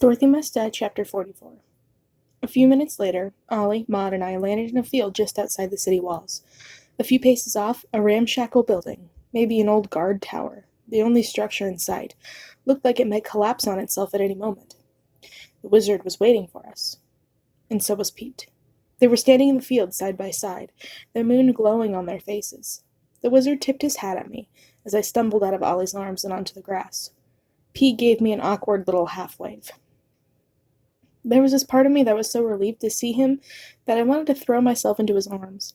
Dorothy Must Die, Chapter 44. A few minutes later, Ollie, Maud, and I landed in a field just outside the city walls. A few paces off, a ramshackle building, maybe an old guard tower, the only structure in sight, looked like it might collapse on itself at any moment. The wizard was waiting for us. And so was Pete. They were standing in the field side by side, the moon glowing on their faces. The wizard tipped his hat at me as I stumbled out of Ollie's arms and onto the grass. Pete gave me an awkward little half-wave. There was this part of me that was so relieved to see him that I wanted to throw myself into his arms,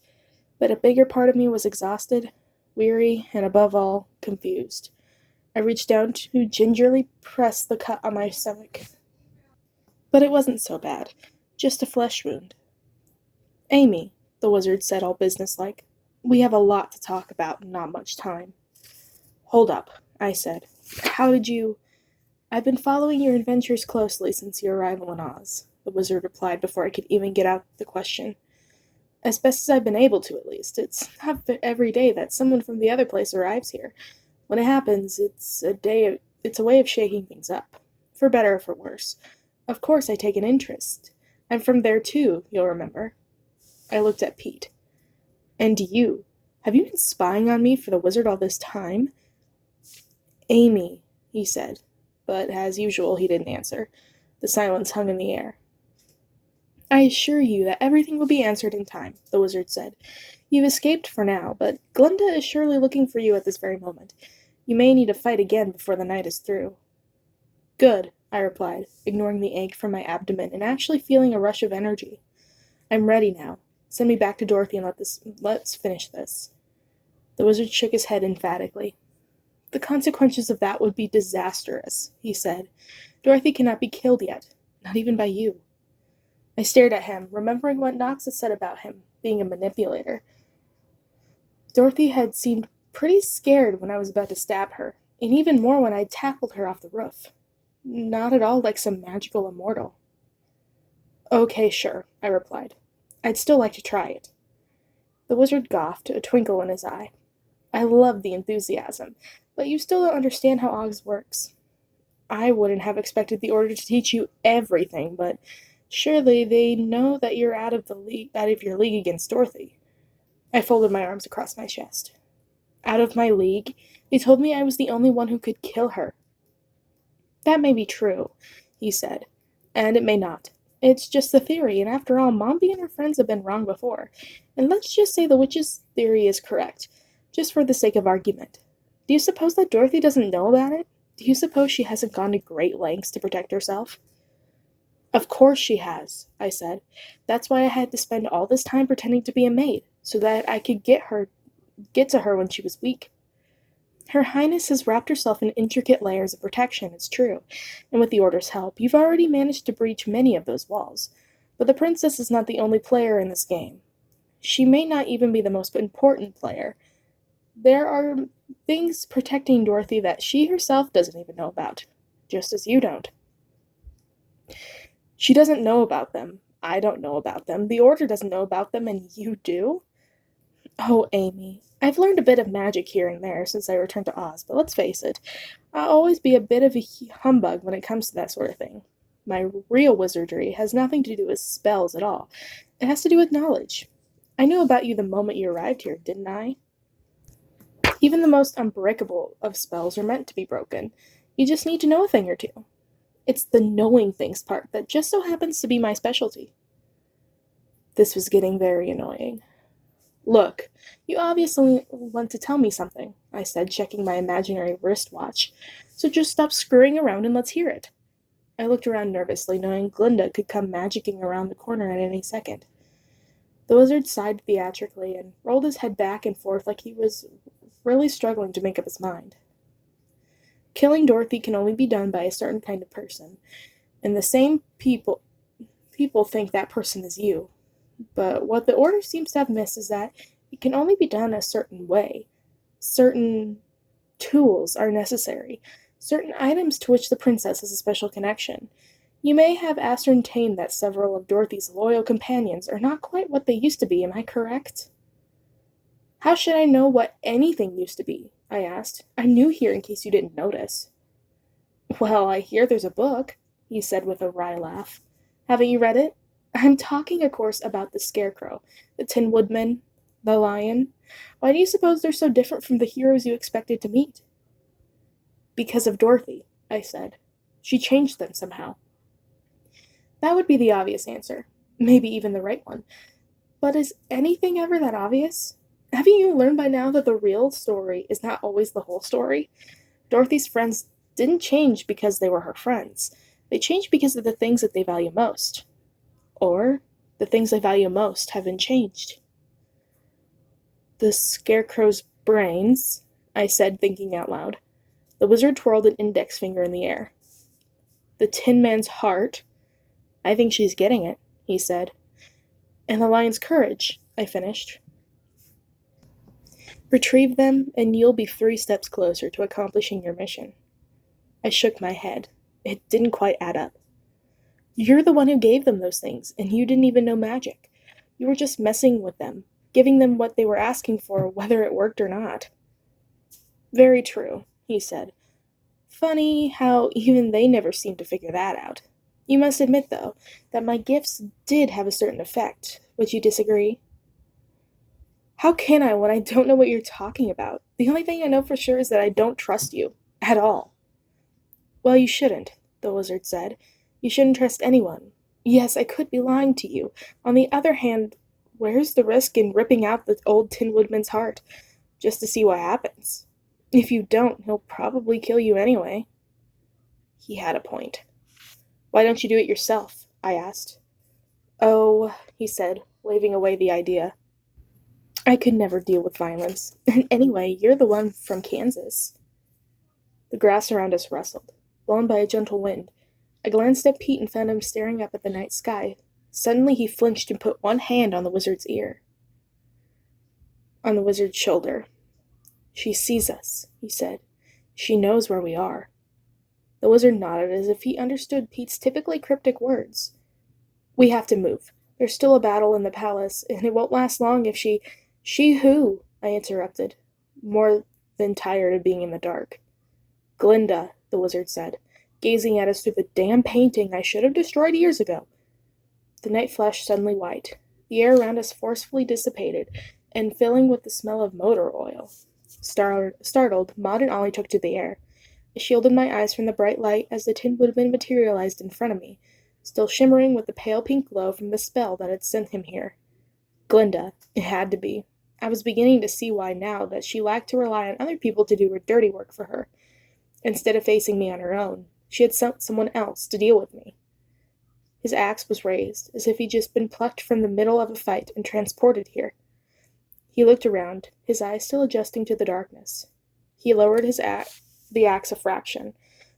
but a bigger part of me was exhausted, weary, and above all, confused. I reached down to gingerly press the cut on my stomach. But it wasn't so bad, just a flesh wound. "Amy," the wizard said all businesslike, "we have a lot to talk about and not much time." "Hold up," I said. "How did you—" "I've been following your adventures closely since your arrival in Oz," the wizard replied before I could even get out the question. "As best as I've been able to, at least. It's not every day that someone from the other place arrives here. When it happens, it's a way of shaking things up. For better or for worse. Of course I take an interest. I'm from there too, you'll remember." I looked at Pete. "And you? Have you been spying on me for the wizard all this time?" "Amy," he said. But, as usual, he didn't answer. The silence hung in the air. "I assure you that everything will be answered in time," the wizard said. "You've escaped for now, but Glinda is surely looking for you at this very moment. You may need to fight again before the night is through." "Good," I replied, ignoring the ache from my abdomen and actually feeling a rush of energy. "I'm ready now. Send me back to Dorothy and let's finish this." The wizard shook his head emphatically. "The consequences of that would be disastrous," he said. "Dorothy cannot be killed yet, not even by you." I stared at him, remembering what Knox had said about him, being a manipulator. Dorothy had seemed pretty scared when I was about to stab her, and even more when I tackled her off the roof. Not at all like some magical immortal. "Okay, sure," I replied. "I'd still like to try it." The wizard gawked, a twinkle in his eye. "I love the enthusiasm, but you still don't understand how Oz works. I wouldn't have expected the Order to teach you everything, but surely they know that you're out of your league against Dorothy." I folded my arms across my chest. "Out of my league? They told me I was the only one who could kill her." "That may be true," he said, "and it may not. It's just a theory, and after all, Mombi and her friends have been wrong before. And let's just say the witch's theory is correct, just for the sake of argument. Do you suppose that Dorothy doesn't know about it? Do you suppose she hasn't gone to great lengths to protect herself?" "Of course she has," I said. "That's why I had to spend all this time pretending to be a maid, so that I could get to her when she was weak. Her Highness has wrapped herself in intricate layers of protection, it's true, and with the Order's help, you've already managed to breach many of those walls. But the princess is not the only player in this game. She may not even be the most important player. There are things protecting Dorothy that she herself doesn't even know about, just as you don't. She doesn't know about them. I don't know about them. The Order doesn't know about them, and you do? Oh, Amy, I've learned a bit of magic here and there since I returned to Oz, but let's face it, I'll always be a bit of a humbug when it comes to that sort of thing. My real wizardry has nothing to do with spells at all. It has to do with knowledge. I knew about you the moment you arrived here, didn't I? Even the most unbreakable of spells are meant to be broken. You just need to know a thing or two. It's the knowing things part that just so happens to be my specialty." This was getting very annoying. "Look, you obviously want to tell me something," I said, checking my imaginary wristwatch. "So just stop screwing around and let's hear it." I looked around nervously, knowing Glinda could come magicking around the corner at any second. The wizard sighed theatrically and rolled his head back and forth like he was really struggling to make up his mind. "Killing Dorothy can only be done by a certain kind of person, and the same people think that person is you. But what the Order seems to have missed is that it can only be done a certain way. Certain tools are necessary, certain items to which the princess has a special connection. You may have ascertained that several of Dorothy's loyal companions are not quite what they used to be, am I correct?" "How should I know what anything used to be?" I asked. "I'm new here in case you didn't notice." "Well, I hear there's a book." he said with a wry laugh. Haven't you read it? I'm talking, of course, about the Scarecrow, the Tin Woodman, the Lion. Why do you suppose they're so different from the heroes you expected to meet? Because of Dorothy, I said. She changed them somehow. That would be the obvious answer. Maybe even the right one. But is anything ever that obvious? Haven't you learned by now that the real story is not always the whole story? Dorothy's friends didn't change because they were her friends. They changed because of the things that they value most. Or the things they value most haven't changed. The Scarecrow's brains, I said, thinking out loud. The wizard twirled an index finger in the air. The Tin Man's heart. I think she's getting it, he said. And the lion's courage, I finished. Retrieve them, and you'll be 3 steps closer to accomplishing your mission. I shook my head. It didn't quite add up. You're the one who gave them those things, and you didn't even know magic. You were just messing with them, giving them what they were asking for, whether it worked or not. Very true, he said. Funny how even they never seemed to figure that out. You must admit, though, that my gifts did have a certain effect. Would you disagree? How can I when I don't know what you're talking about? The only thing I know for sure is that I don't trust you. At all. Well, you shouldn't, the wizard said. You shouldn't trust anyone. Yes, I could be lying to you. On the other hand, where's the risk in ripping out the old Tin Woodman's heart? Just to see what happens. If you don't, he'll probably kill you anyway. He had a point. Why don't you do it yourself? I asked. Oh, he said, waving away the idea. I could never deal with violence. And anyway, you're the one from Kansas. The grass around us rustled, blown by a gentle wind. I glanced at Pete and found him staring up at the night sky. Suddenly he flinched and put one hand on the wizard's ear. On the wizard's shoulder. She sees us, he said. She knows where we are. The wizard nodded as if he understood Pete's typically cryptic words. We have to move. There's still a battle in the palace, and it won't last long if she... She who? I interrupted, more than tired of being in the dark. Glinda, the wizard said, gazing at us through the damn painting I should have destroyed years ago. The night flashed suddenly white. The air around us forcefully dissipated, and filling with the smell of motor oil. Startled, Maud and Ollie took to the air. I shielded my eyes from the bright light as the Tin Woodman materialized in front of me, still shimmering with the pale pink glow from the spell that had sent him here. Glinda. It had to be. I was beginning to see why now that she lacked to rely on other people to do her dirty work for her. Instead of facing me on her own, she had sent someone else to deal with me. His axe was raised, as if he'd just been plucked from the middle of a fight and transported here. He looked around, his eyes still adjusting to the darkness. He lowered the axe a fraction,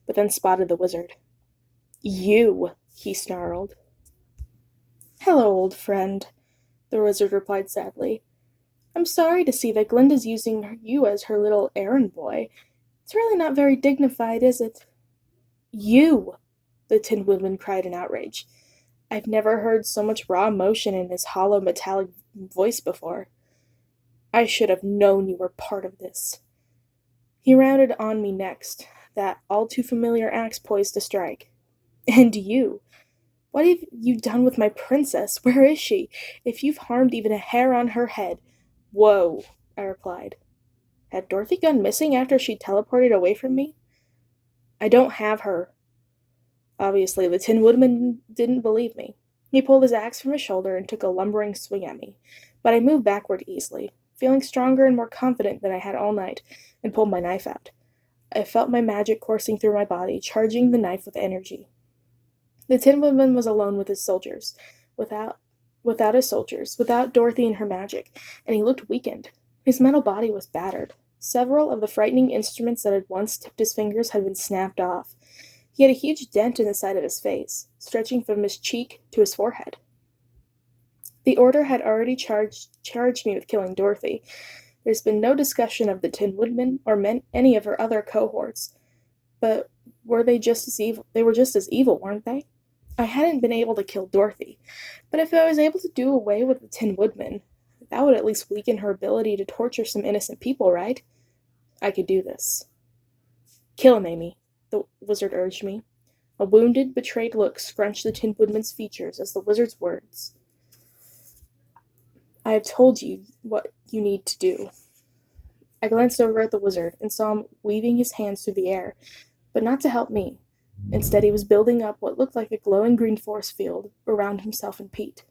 but then spotted the wizard. You, he snarled. Hello, old friend, the wizard replied sadly. I'm sorry to see that Glinda's using you as her little errand boy. It's really not very dignified, is it? You, the Tin Woodman cried in outrage. I've never heard so much raw emotion in his hollow metallic voice before. I should have known you were part of this. He rounded on me next, that all too familiar axe poised to strike. And you? What have you done with my princess? Where is she? If you've harmed even a hair on her head... Whoa, I replied. Had Dorothy gone missing after she teleported away from me? I don't have her. Obviously, the Tin Woodman didn't believe me. He pulled his axe from his shoulder and took a lumbering swing at me, but I moved backward easily, feeling stronger and more confident than I had all night, and pulled my knife out. I felt my magic coursing through my body, charging the knife with energy. The Tin Woodman was alone with his soldiers, without Dorothy and her magic, and he looked weakened. His metal body was battered. Several of the frightening instruments that had once tipped his fingers had been snapped off. He had a huge dent in the side of his face, stretching from his cheek to his forehead. The Order had already charged me with killing Dorothy. There's been no discussion of the Tin Woodman or any of her other cohorts. But were they just as evil? They were just as evil, weren't they? I hadn't been able to kill Dorothy, but if I was able to do away with the Tin Woodman, that would at least weaken her ability to torture some innocent people, right? I could do this. Kill him, Amy, the wizard urged me. A wounded, betrayed look scrunched the Tin Woodman's features as the wizard's words. I have told you what you need to do. I glanced over at the wizard and saw him weaving his hands through the air, but not to help me. Instead, he was building up what looked like a glowing green force field around himself and Pete.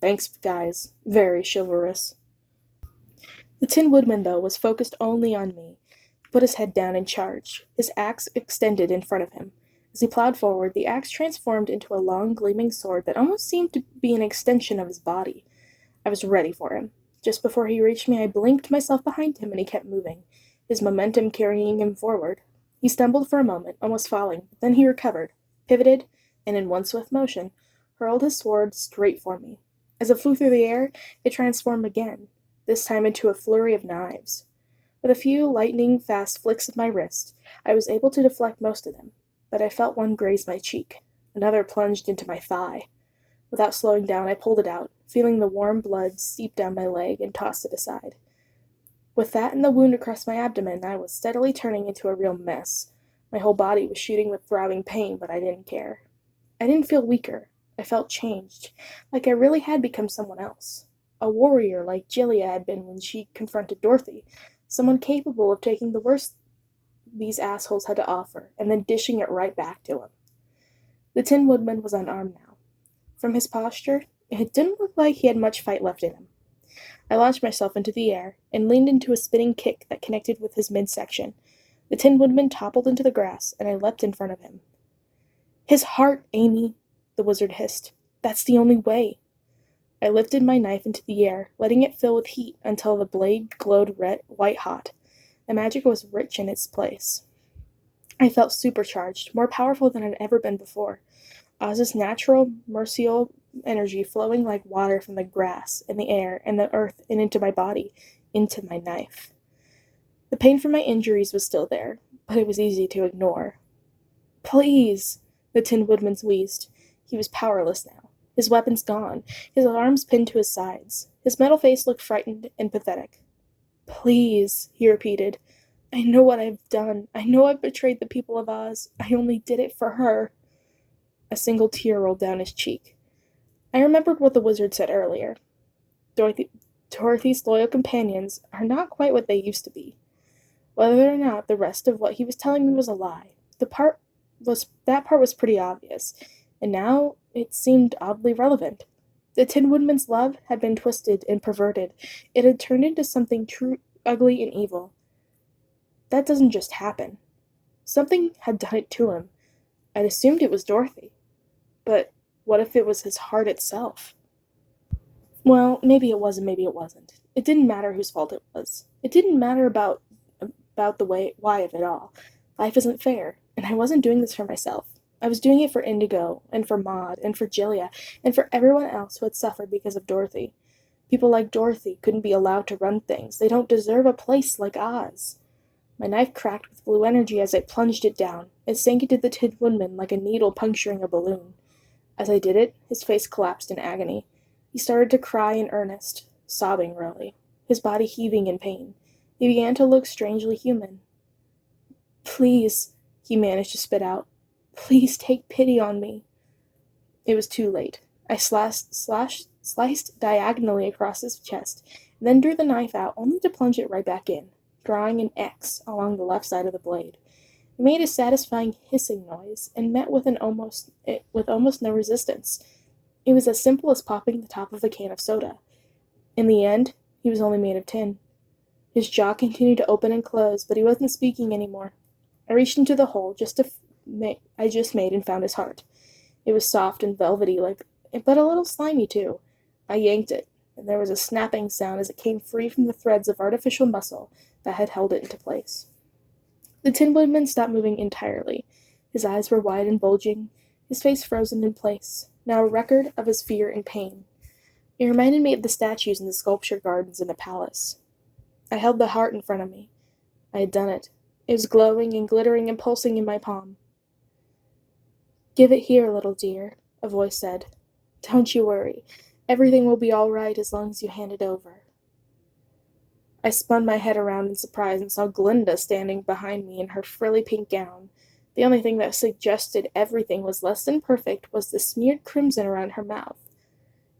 Thanks, guys. Very chivalrous. The Tin Woodman, though, was focused only on me. He put his head down and charged, his axe extended in front of him. As he plowed forward, the axe transformed into a long, gleaming sword that almost seemed to be an extension of his body. I was ready for him. Just before he reached me, I blinked myself behind him and he kept moving, his momentum carrying him forward. He stumbled for a moment, almost falling, but then he recovered, pivoted, and in one swift motion, hurled his sword straight for me. As it flew through the air, it transformed again, this time into a flurry of knives. With a few lightning-fast flicks of my wrist, I was able to deflect most of them, but I felt one graze my cheek. Another plunged into my thigh. Without slowing down, I pulled it out, feeling the warm blood seep down my leg, and tossed it aside. With that and the wound across my abdomen, I was steadily turning into a real mess. My whole body was shooting with throbbing pain, but I didn't care. I didn't feel weaker. I felt changed, like I really had become someone else. A warrior like Gilead had been when she confronted Dorothy, someone capable of taking the worst these assholes had to offer, and then dishing it right back to him. The Tin Woodman was unarmed now. From his posture, it didn't look like he had much fight left in him. I launched myself into the air and leaned into a spinning kick that connected with his midsection. The Tin Woodman toppled into the grass, and I leapt in front of him. His heart, Amy, the wizard hissed. That's the only way. I lifted my knife into the air, letting it fill with heat until the blade glowed white hot. The magic was rich in its place. I felt supercharged, more powerful than I'd ever been before. Oz's natural, mercurial energy flowing like water from the grass and the air and the earth and into my body, into my knife. The pain from my injuries was still there, but it was easy to ignore. Please, the Tin Woodman wheezed. He was powerless now. His weapons gone, his arms pinned to his sides. His metal face looked frightened and pathetic. Please, he repeated. I know what I've done. I know I've betrayed the people of Oz. I only did it for her. A single tear rolled down his cheek. I remembered what the wizard said earlier. Dorothy's loyal companions are not quite what they used to be. Whether or not the rest of what he was telling me was a lie, that part was pretty obvious, and now it seemed oddly relevant. The Tin Woodman's love had been twisted and perverted. It had turned into something true, ugly, and evil. That doesn't just happen. Something had done it to him. I'd assumed it was Dorothy. But what if it was his heart itself? Well, maybe it was and maybe it wasn't. It didn't matter whose fault it was. It didn't matter about the why of it all. Life isn't fair, and I wasn't doing this for myself. I was doing it for Indigo, and for Maud, and for Gilia, and for everyone else who had suffered because of Dorothy. People like Dorothy couldn't be allowed to run things. They don't deserve a place like Oz. My knife cracked with blue energy as I plunged it down. It sank into the Tin Woodman like a needle puncturing a balloon. As I did it, his face collapsed in agony. He started to cry in earnest, sobbing really, his body heaving in pain. He began to look strangely human. Please, he managed to spit out. Please take pity on me. It was too late. I sliced diagonally across his chest, and then drew the knife out only to plunge it right back in, drawing an X along the left side of the blade. It made a satisfying hissing noise, and met with almost no resistance. It was as simple as popping the top of a can of soda. In the end, he was only made of tin. His jaw continued to open and close, but he wasn't speaking anymore. I reached into the hole I just made and found his heart. It was soft and velvety, but a little slimy too. I yanked it, and there was a snapping sound as it came free from the threads of artificial muscle that had held it into place. The Tin Woodman stopped moving entirely. His eyes were wide and bulging, his face frozen in place, now a record of his fear and pain. It reminded me of the statues in the sculpture gardens in the palace. I held the heart in front of me. I had done it. It was glowing and glittering and pulsing in my palm. Give it here, little dear, a voice said. Don't you worry. Everything will be all right as long as you hand it over. I spun my head around in surprise and saw Glinda standing behind me in her frilly pink gown. The only thing that suggested everything was less than perfect was the smeared crimson around her mouth.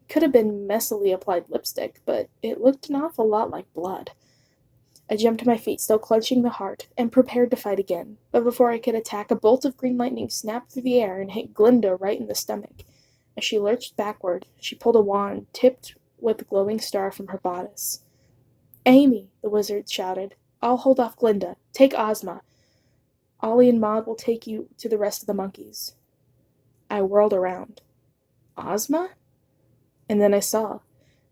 It could have been messily applied lipstick, but it looked an awful lot like blood. I jumped to my feet, still clutching the heart, and prepared to fight again. But before I could attack, a bolt of green lightning snapped through the air and hit Glinda right in the stomach. As she lurched backward, she pulled a wand tipped with a glowing star from her bodice. "Amy!" the wizard shouted. "I'll hold off Glinda. Take Ozma. Ollie and Maud will take you to the rest of the monkeys." I whirled around. Ozma? And then I saw.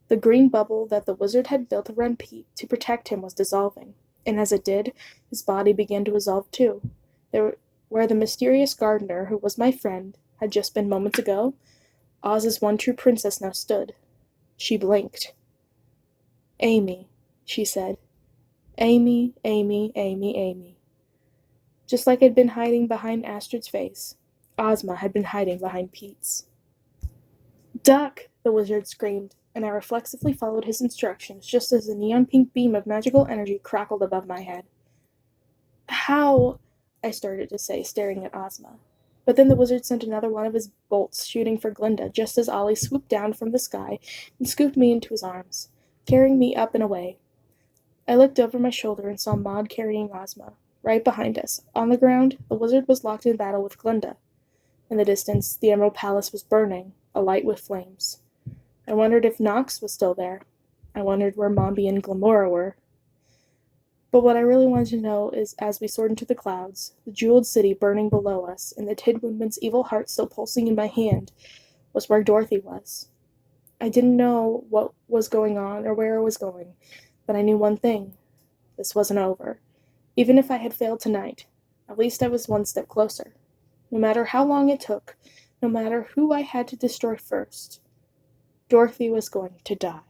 The green bubble that the wizard had built around Pete to protect him was dissolving, and as it did, his body began to dissolve too. Where the mysterious gardener, who was my friend, had just been moments ago, Oz's one true princess now stood. She blinked. "Amy," she said. "Amy, Amy, Amy, Amy." Just like I'd been hiding behind Astrid's face, Ozma had been hiding behind Pete's. "Duck!" the wizard screamed, and I reflexively followed his instructions just as a neon-pink beam of magical energy crackled above my head. "How?" I started to say, staring at Ozma. But then the wizard sent another one of his bolts shooting for Glinda just as Ollie swooped down from the sky and scooped me into his arms, carrying me up and away. I looked over my shoulder and saw Maud carrying Ozma. Right behind us, on the ground, the wizard was locked in battle with Glinda. In the distance, the Emerald Palace was burning, alight with flames. I wondered if Nox was still there. I wondered where Mombi and Glamora were. But what I really wanted to know is, as we soared into the clouds, the jeweled city burning below us, and the Tid Woodman's evil heart still pulsing in my hand, was where Dorothy was. I didn't know what was going on or where I was going, but I knew one thing. This wasn't over. Even if I had failed tonight, at least I was one step closer. No matter how long it took, no matter who I had to destroy first, Dorothy was going to die.